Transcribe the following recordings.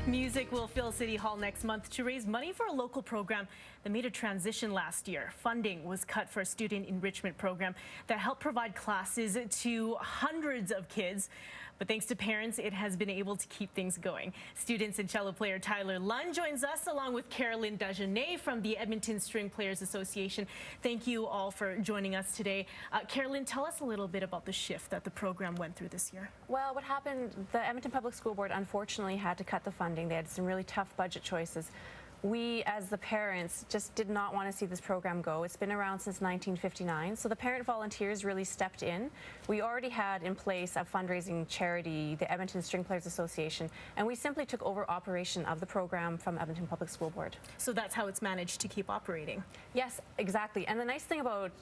Music will fill City Hall next month to raise money for a local program that made a transition last year. Funding was cut for a student enrichment program that helped provide classes to hundreds of kids. But thanks to parents, it has been able to keep things going. Students and cello player Tyler Lunn joins us along with Carolyn Dagenet from the Edmonton String Players Association. Thank you all for joining us today. Carolyn, tell us a little bit about the shift that the program went through this year. Well, what happened, the Edmonton Public School Board unfortunately had to cut the funding. They had some really tough budget choices. We, as the parents, just did not want to see this program go. It's been around since 1959, so the parent volunteers really stepped in. We already had in place a fundraising charity, the Edmonton String Players Association, and we simply took over operation of the program from Edmonton Public School Board. So that's how it's managed to keep operating? Yes, exactly. And the nice thing about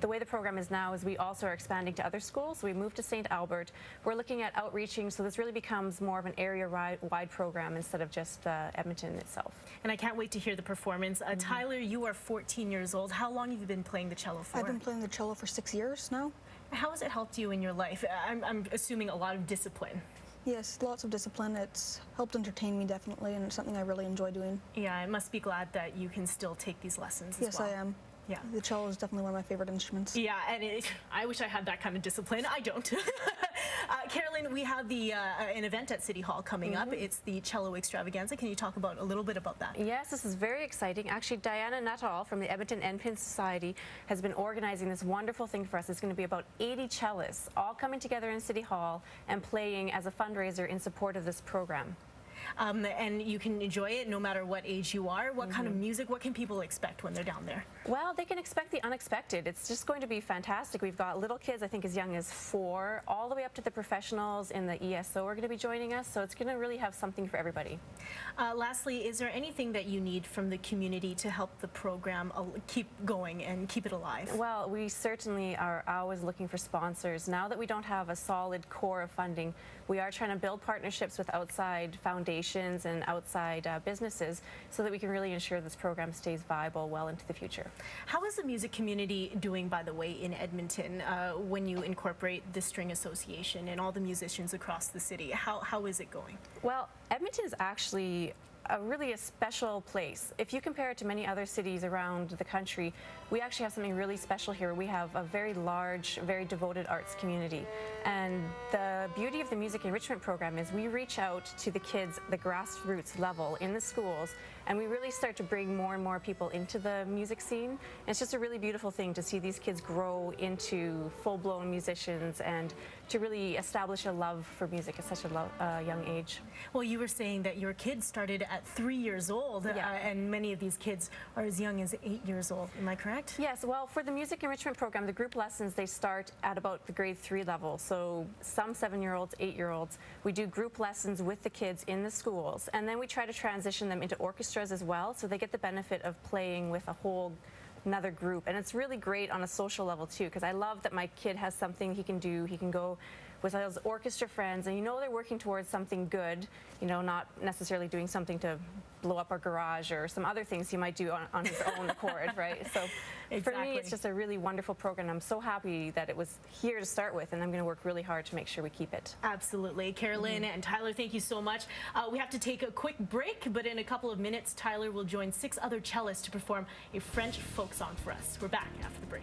the way the program is now is we also are expanding to other schools. So we moved to St. Albert. We're looking at outreaching, so this really becomes more of an area-wide program instead of just Edmonton itself. And I can't wait to hear the performance. Tyler, you are 14 years old. How long have you been playing the cello for? I've been playing the cello for 6 years now. How has it helped you in your life? I'm assuming a lot of discipline. Yes, lots of discipline. It's helped entertain me definitely, and it's something I really enjoy doing. Yeah, I must be glad that you can still take these lessons as yes, well. I am. Yeah. The cello is definitely one of my favorite instruments. Yeah, and I wish I had that kind of discipline. I don't. Carolyn, we have an event at City Hall coming up. It's the Cello Extravaganza. Can you talk a little bit about that? Yes, this is very exciting. Actually, Diana Nuttall from the Edmonton Endpin Society has been organizing this wonderful thing for us. It's going to be about 80 cellists all coming together in City Hall and playing as a fundraiser in support of this program. And you can enjoy it no matter what age you are. What kind of music, what can people expect when they're down there? Well, they can expect the unexpected. It's just going to be fantastic. We've got little kids, I think as young as 4, all the way up to the professionals in the ESO are going to be joining us, so it's going to really have something for everybody. Lastly, is there anything that you need from the community to help the program keep going and keep it alive? Well, we certainly are always looking for sponsors. Now that we don't have a solid core of funding, we are trying to build partnerships with outside foundations and outside businesses so that we can really ensure this program stays viable well into the future. How is the music community doing, by the way, in Edmonton when you incorporate the String Association and all the musicians across the city? How is it going? Well, Edmonton is actually really a special place. If you compare it to many other cities around the country, we actually have something really special here. We have a very large, very devoted arts community. And the beauty of the music enrichment program is we reach out to the kids, the grassroots level in the schools, and we really start to bring more and more people into the music scene. And it's just a really beautiful thing to see these kids grow into full-blown musicians and to really establish a love for music at such a young age. Well, you were saying that your kids started at 3 years old, and many of these kids are as young as 8 years old. Am I correct? Yes. Well, for the music enrichment program, the group lessons, they start at about the grade 3 level. So some 7-year-olds, 8-year-olds, we do group lessons with the kids in the schools, and then we try to transition them into orchestras as well, so they get the benefit of playing with a whole another group. And it's really great on a social level too, because I love that my kid has something he can do. He can go with his orchestra friends, and you know they're working towards something good, you know, not necessarily doing something to blow up our garage or some other things he might do on his own accord, right? So for me, it's just a really wonderful program. I'm so happy that it was here to start with, and I'm going to work really hard to make sure we keep it. Absolutely. Carolyn and Tyler, thank you so much. We have to take a quick break, but in a couple of minutes, Tyler will join 6 other cellists to perform a French folk song for us. We're back after the break.